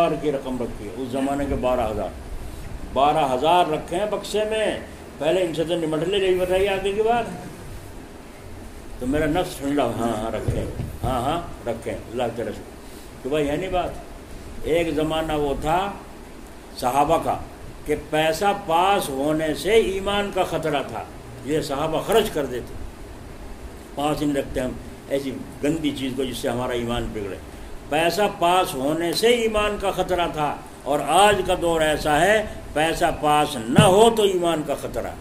12,000 کی رقم رکھی ہے، اس زمانے کے 12,000 رکھے ہیں بکسے میں. پہلے ان سے تو نمٹ لے. یہی بتائیے آگے کی بات. تو میرا نفس ٹھنڈا. ہاں رکھیں اللہ کی طرف سے. تو بھائی ہے نہیں بات. ایک زمانہ وہ تھا صحابہ کا کہ پیسہ پاس ہونے سے ایمان کا خطرہ تھا. یہ صحابہ خرچ کر دیتے. پاس نہیں رکھتے ہم ایسی گندی چیز کو جس سے ہمارا ایمان بگڑے. پیسہ پاس ہونے سے ایمان کا خطرہ تھا. اور آج کا دور ایسا ہے پیسہ پاس نہ ہو تو ایمان کا خطرہ.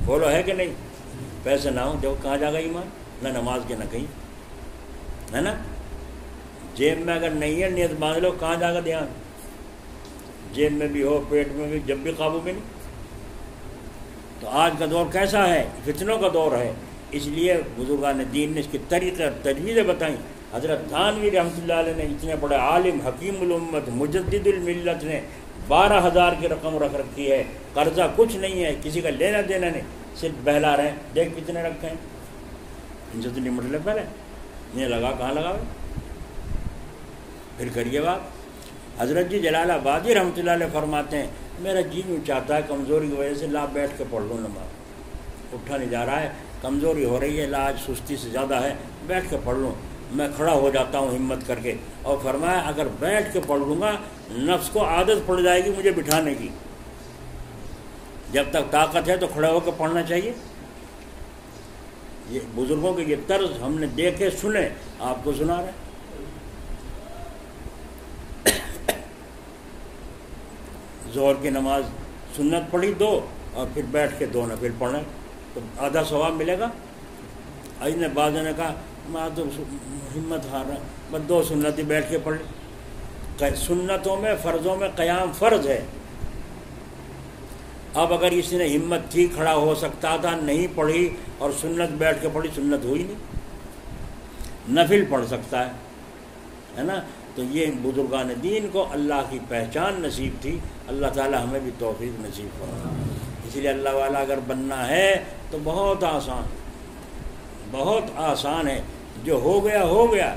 بولو ہے کہ نہیں؟ پیسے نہ ہو جو کہاں جائے گا ایمان؟ نہ نماز کے نہ کہیں. ہے نا؟ جیب میں اگر نہیں ہے نیت باندھ لو، کہاں جائے گا دھیان؟ جیب میں بھی ہو پیٹ میں بھی، جب بھی قابو میں نہیں. تو آج کا دور کیسا ہے؟ فتنوں کا دور ہے. اس لیے بزرگان دین نے اس کے طریقے اور تجویزیں بتائیں. حضرت تھانوی رحمۃ اللہ علیہ نے اتنے بڑے عالم حکیم الامت مجدد الملت نے 12,000 کی رقم رکھ رکھی ہے. قرضہ کچھ نہیں ہے، کسی کا لینا دینا نہیں، صرف بہلا رہے ہیں. دیکھ کتنے رکھے ہیں. ان سے تو نمٹ لے پہلے. یہ لگا کہاں لگا پھر کریے بات. حضرت جی جلال آبادی رحمۃ اللہ علیہ فرماتے ہیں میرا جی یوں چاہتا ہے کمزوری کی وجہ سے لا بیٹھ کے پڑھ لوں نماز. اٹھا نہیں جا رہا ہے، کمزوری ہو رہی ہے، لاج سستی سے زیادہ ہے، بیٹھ کے پڑھ لوں. میں کھڑا ہو جاتا ہوں ہمت کر کے. اور فرمایا اگر بیٹھ کے پڑھ لوں گا نفس کو عادت پڑ جائے گی مجھے بٹھانے کی. جب تک طاقت ہے تو کھڑے ہو کے پڑھنا چاہیے. یہ بزرگوں کے یہ طرز ہم نے دیکھے سنے، آپ کو سنا رہے ہیں. ظہر کی نماز سنت پڑھی 2 اور پھر بیٹھ کے 2 نفل پڑھیں تو آدھا ثواب ملے گا. نے بعض نے کہا میں تو ہمت ہار رہا، بس 2 سنت ہی بیٹھ کے پڑھ لی. سنتوں میں فرضوں میں قیام فرض ہے. اب اگر اس نے ہمت تھی کھڑا ہو سکتا تھا، نہیں پڑھی اور سنت بیٹھ کے پڑھی، سنت ہوئی نہیں. نفل پڑھ سکتا ہے نا. تو یہ بزرگان دین کو اللہ کی پہچان نصیب تھی. اللہ تعالی ہمیں بھی توفیق نصیب کرے. اس لیے اللہ والا اگر بننا ہے تو بہت آسان ہے. جو ہو گیا ہو گیا.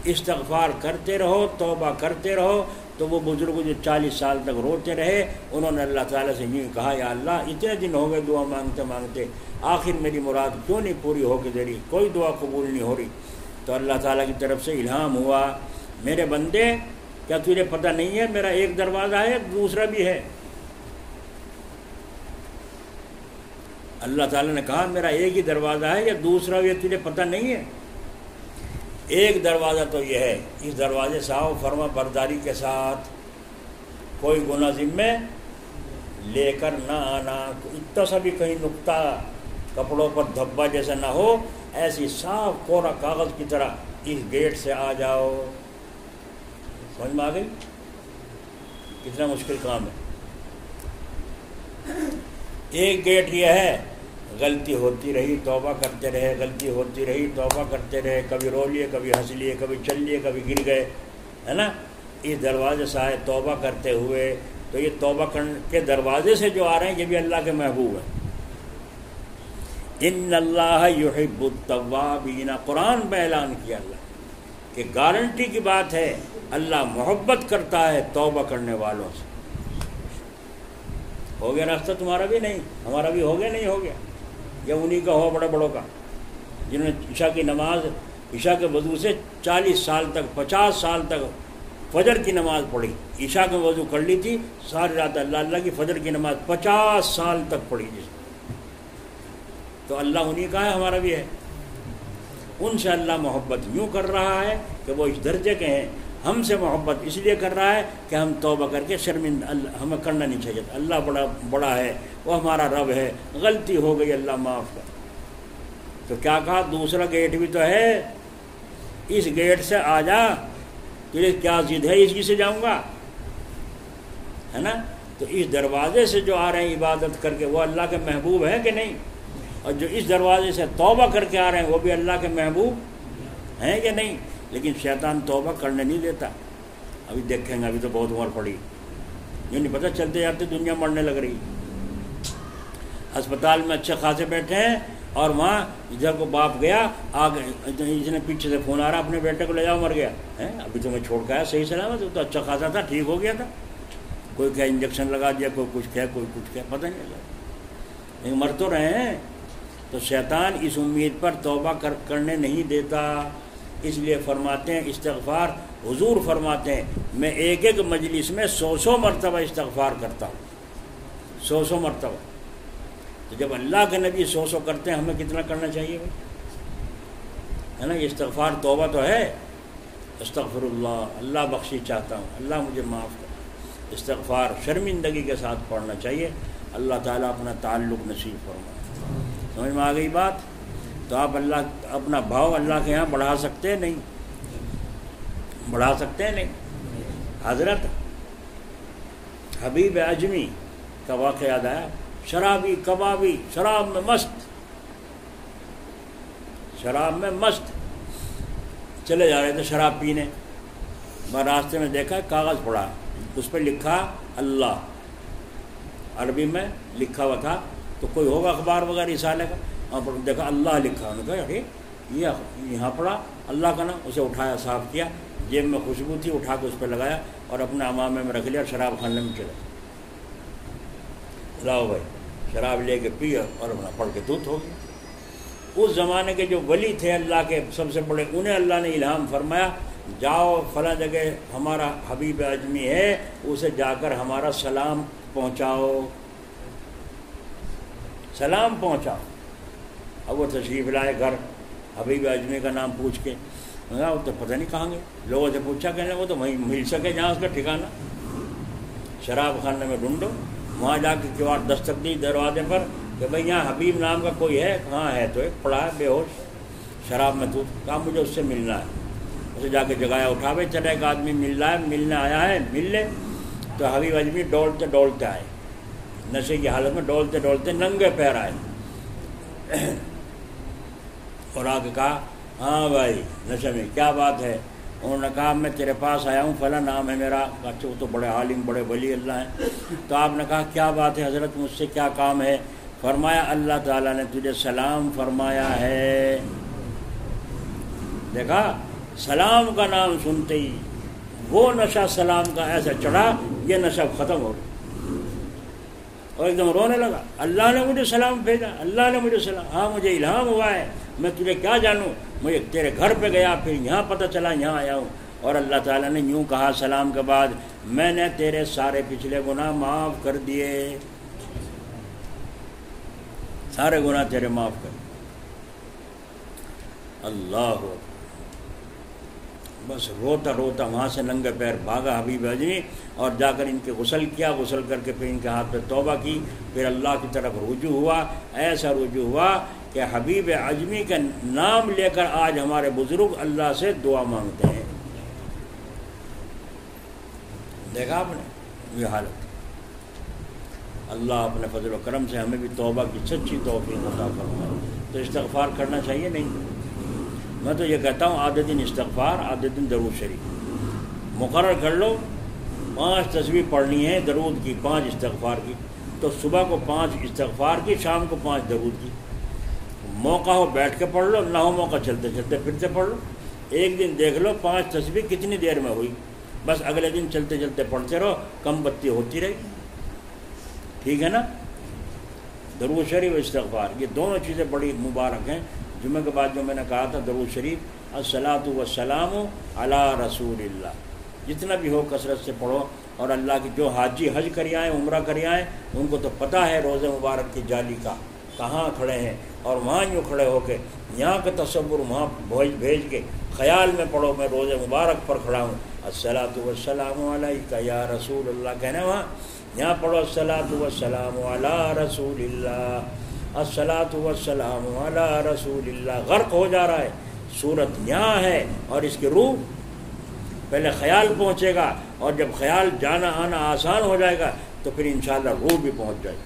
استغفار کرتے رہو، توبہ کرتے رہو. تو وہ بزرگ جو 40 سال تک روتے رہے انہوں نے اللہ تعالیٰ سے یوں کہا یا اللہ اتنے دن ہو گئے دعا مانگتے مانگتے، آخر میری مراد کیوں نہیں پوری ہو کے دے رہی، کوئی دعا قبول نہیں ہو رہی. تو اللہ تعالیٰ کی طرف سے الہام ہوا میرے بندے کیا تجھے پتہ نہیں ہے میرا ایک دروازہ ہے دوسرا بھی ہے. اللہ تعالیٰ نے کہا میرا ایک ہی دروازہ ہے یا دوسرا بھی ہے تجھے پتہ نہیں ہے. ایک دروازہ تو یہ ہے، اس دروازے سے آؤ فرما برداری کے ساتھ، کوئی گناہ ذمے لے کر نہ آنا، اتنا سا بھی کہیں نقطہ کپڑوں پر دھبا جیسا نہ ہو، ایسی صاف کوڑا کاغذ کی طرح اس گیٹ سے آ جاؤ. سمجھ میں آ گئی کتنا مشکل کام ہے. ایک گیٹ یہ ہے غلطی ہوتی رہی توبہ کرتے رہے، غلطی ہوتی رہی توبہ کرتے رہے، کبھی رو لیے کبھی ہنس لیے کبھی چل لیے کبھی گر گئے، ہے نا. اس دروازے سے آئے توبہ کرتے ہوئے. تو یہ توبہ کے دروازے سے جو آ رہے ہیں یہ بھی اللہ کے محبوب ہیں. ان اللہ یحب التوابین، قرآن میں اعلان کیا اللہ کہ گارنٹی کی بات ہے اللہ محبت کرتا ہے توبہ کرنے والوں سے. ہو گیا راستہ تمہارا بھی نہیں ہمارا بھی ہو گیا نہیں ہو گیا، یا انہی کا ہو بڑے بڑوں کا جنہوں نے عشاء کی نماز عشاء کے وضو سے 40 سال تک 50 سال تک فجر کی نماز پڑھی. عشاء کے وضو کر لی تھی ساری رات اللہ اللہ کی، فجر کی نماز 50 سال تک پڑھی جس. تو اللہ انہی کا ہے ہمارا بھی ہے. ان سے اللہ محبت یوں کر رہا ہے کہ وہ اس درجے کے ہیں. ہم سے محبت اس لیے کر رہا ہے کہ ہم توبہ کر کے شرمندہ، ہمیں کرنا نہیں چاہیے. اللہ بڑا ہے، وہ ہمارا رب ہے، غلطی ہو گئی اللہ معاف کر. تو کیا کہا دوسرا گیٹ بھی تو ہے، اس گیٹ سے آ جا، تجھے کیا ضد ہے اسی سے جاؤں گا، ہے نا. تو اس دروازے سے جو آ رہے ہیں عبادت کر کے وہ اللہ کے محبوب ہیں کہ نہیں، اور جو اس دروازے سے توبہ کر کے آ رہے ہیں وہ بھی اللہ کے محبوب ہیں کہ نہیں. لیکن شیطان توبہ کرنے نہیں دیتا. ابھی دیکھیں گے، ابھی تو بہت عمر پڑی، یہ نہیں پتہ چلتے جاتے دنیا مرنے لگ رہی. ہسپتال میں اچھے خاصے بیٹھے ہیں اور وہاں ادھر کو باپ گیا آگے اس نے پیچھے سے فون آ رہا اپنے بیٹے کو لے جاؤ، مر گیا ہے، ابھی تو میں چھوڑ کے آیا صحیح سلامت، وہ تو اچھا خاصا تھا، ٹھیک ہو گیا تھا، کوئی کیا انجیکشن لگا دیا، کوئی کچھ کیا کوئی کچھ کیا، پتہ نہیں لگا، لیکن مر تو رہے ہیں۔ تو شیطان اس امید پر توبہ کرنے نہیں دیتا، اس لیے فرماتے ہیں استغفار، حضور فرماتے ہیں میں ایک ایک مجلس میں 100 مرتبہ استغفار کرتا ہوں، 100 مرتبہ۔ تو جب اللہ کے نبی 100 کرتے ہیں، ہمیں کتنا کرنا چاہیے بھائی، ہے نا؟ یہ استغفار توبہ تو ہے، استغفر اللہ، اللہ بخشی چاہتا ہوں، اللہ مجھے معاف کر، استغفار شرمندگی کے ساتھ پڑھنا چاہیے، اللہ تعالیٰ اپنا تعلق نصیب فرمائے۔ سمجھ میں آ گئی بات؟ تو آپ اللہ اپنا بھاؤ اللہ کے یہاں بڑھا سکتے ہیں نہیں، بڑھا سکتے ہیں نہیں۔ حضرت حبیب اعجمی کا واقعہ یاد آیا، شرابی کبابی، شراب میں مست، شراب میں مست چلے جا رہے تھے شراب پینے، میں راستے میں دیکھا کاغذ پڑا، اس پہ لکھا اللہ، عربی میں لکھا ہوا تھا، تو کوئی ہوگا اخبار وغیرہ رسالے کا، وہاں پر دیکھا اللہ لکھا، انہوں نے کہا ارے یہ یہاں پڑا اللہ کا نام، اسے اٹھایا صاف کیا، جیب میں خوشبو تھی اٹھا کے اس پہ لگایا اور اپنے امامے میں رکھ لیا اور شراب خانے میں چلے، لاؤ بھائی شراب لے کے پیا اور اپنا پڑھ کے دودھ ہو گیا۔ اس زمانے کے جو ولی تھے اللہ کے سب سے بڑے، انہیں اللہ نے الہام فرمایا جاؤ فلاں جگہ ہمارا حبیب اعجمی ہے، اسے جا کر ہمارا سلام پہنچاؤ، سلام پہنچاؤ۔ اب وہ تشریف لائے گھر، حبیب اعجمی کا نام پوچھ کے، وہ تو پتہ نہیں کہاں گئے، لوگوں سے پوچھا کہنے وہ تو وہیں مل سکے جہاں اس کا ٹھکانہ، شراب خانے میں ڈھونڈو، وہاں جا کے کیوار دستک دی دروازے پر کہ بھائی یہاں حبیب نام کا کوئی ہے، کہاں ہے، تو ایک پڑا ہے بے ہوش شراب میں، تو کہا مجھے اس سے ملنا ہے، اسے جا کے جگایا، اٹھا بھائی چلے ایک آدمی مل رہا ہے، ملنے آیا ہے، مل لے۔ تو حبیب اعجمی ڈولتے ڈولتے آئے، نشے کی حالت میں ڈولتے ڈولتے ننگے پیر آئے اور آ کے کہا ہاں بھائی نشے میں کیا بات ہے؟ انہوں نے کہا میں تیرے پاس آیا ہوں، فلاں نام ہے میرا، اچھا وہ تو بڑے عالم بڑے ولی اللہ ہیں۔ تو آپ نے کہا کیا بات ہے حضرت، مجھ سے کیا کام ہے؟ فرمایا اللہ تعالیٰ نے تجھے سلام فرمایا ہے۔ دیکھا سلام کا نام سنتے ہی وہ نشہ سلام کا ایسا چڑھا، یہ نشہ ختم ہو گیا اور ایک دم رونے لگا، اللہ نے مجھے سلام بھیجا، اللہ نے مجھے سلام، ہاں مجھے الہام ہوا ہے، میں تجھے کیا جانوں، مجھے تیرے گھر پہ گیا، پھر یہاں پتہ چلا یہاں آیا ہوں، اور اللہ تعالیٰ نے یوں کہا سلام کے بعد میں نے تیرے سارے پچھلے گناہ معاف کر دیے، سارے گناہ تیرے معاف کر، اللہ بس روتا روتا وہاں سے ننگے پیر بھاگا حبیب اعجمی اور جا کر ان کے غسل کیا، غسل کر کے پھر ان کے ہاتھ پہ توبہ کی، پھر اللہ کی طرف رجوع ہوا، ایسا رجوع ہوا کہ حبیب اعجمی کا نام لے کر آج ہمارے بزرگ اللہ سے دعا مانگتے ہیں۔ دیکھا آپ نے یہ حالت، اللہ اپنے فضل و کرم سے ہمیں بھی توبہ کی سچی توفیق عطا فرمائے۔ تو استغفار کرنا چاہیے نہیں؟ میں تو یہ کہتا ہوں آدھے دن استغفار، آدھے دن درود شریف مقرر کر لو، 5 تسبیح پڑھنی ہے درود کی، 5 استغفار کی، تو صبح کو 5 استغفار کی، شام کو 5 درود کی، موقع ہو بیٹھ کے پڑھ لو، نہ ہو موقع چلتے چلتے پھرتے پڑھ لو، ایک دن دیکھ لو 5 تسبیح کتنی دیر میں ہوئی، بس اگلے دن چلتے چلتے پڑھتے رہو، کم بتی ہوتی رہے گی، ٹھیک ہے نا؟ درود شریف و استغفار یہ دونوں چیزیں بڑی مبارک ہیں۔ جمعہ کے بعد جو میں نے کہا تھا درود شریف، الصلاۃ والسلام علی رسول اللہ، جتنا بھی ہو کثرت سے پڑھو، اور اللہ کی جو حاجی حج کر آئیں عمرہ کر آئیں ان کو تو پتہ ہے روزہ مبارک کی جالی کا کہاں کھڑے ہیں، اور وہاں یوں کھڑے ہو کے یہاں کا تصور وہاں بھیج کے خیال میں پڑھو میں روزہ مبارک پر کھڑا ہوں، الصلاۃ والسلام علیکہ یا رسول اللہ کہنا، وہاں یہاں پڑھو الصلاۃ والسلام علی رسول اللہ، الصلاۃ والسلام علی رسول اللہ، غرق ہو جا رہا ہے، صورت یہاں ہے اور اس کی روح پہلے خیال پہنچے گا، اور جب خیال جانا آنا آسان ہو جائے گا تو پھر انشاءاللہ روح بھی پہنچ جائے گی،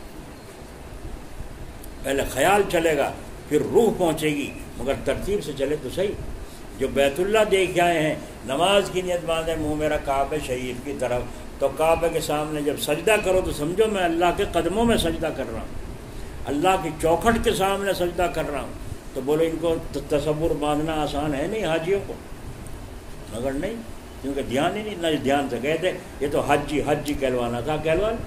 پہلے خیال چلے گا پھر روح پہنچے گی، مگر ترتیب سے چلے تو صحیح۔ جو بیت اللہ دیکھ آئے ہیں، نماز کی نیت باندھے منہ میرا کعبہ شریف کی طرف، تو کعبہ کے سامنے جب سجدہ کرو تو سمجھو میں اللہ کے قدموں میں سجدہ کر رہا ہوں، اللہ کی چوکھٹ کے سامنے سجدہ کر رہا ہوں، تو بولے ان کو تصور باندھنا آسان ہے نہیں حاجیوں کو؟ مگر نہیں، کیونکہ دھیان ہی نہیں، نہ دھیان سے کہتے یہ تو حج ہی کہلوانا تھا، کہلوا لیں۔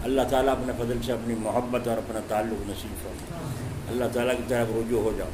اللہ تعالیٰ اپنے فضل سے اپنی محبت اور اپنا تعلق نصیب فرمائے۔ اللہ تعالیٰ کی طرف رجوع ہو جاؤ۔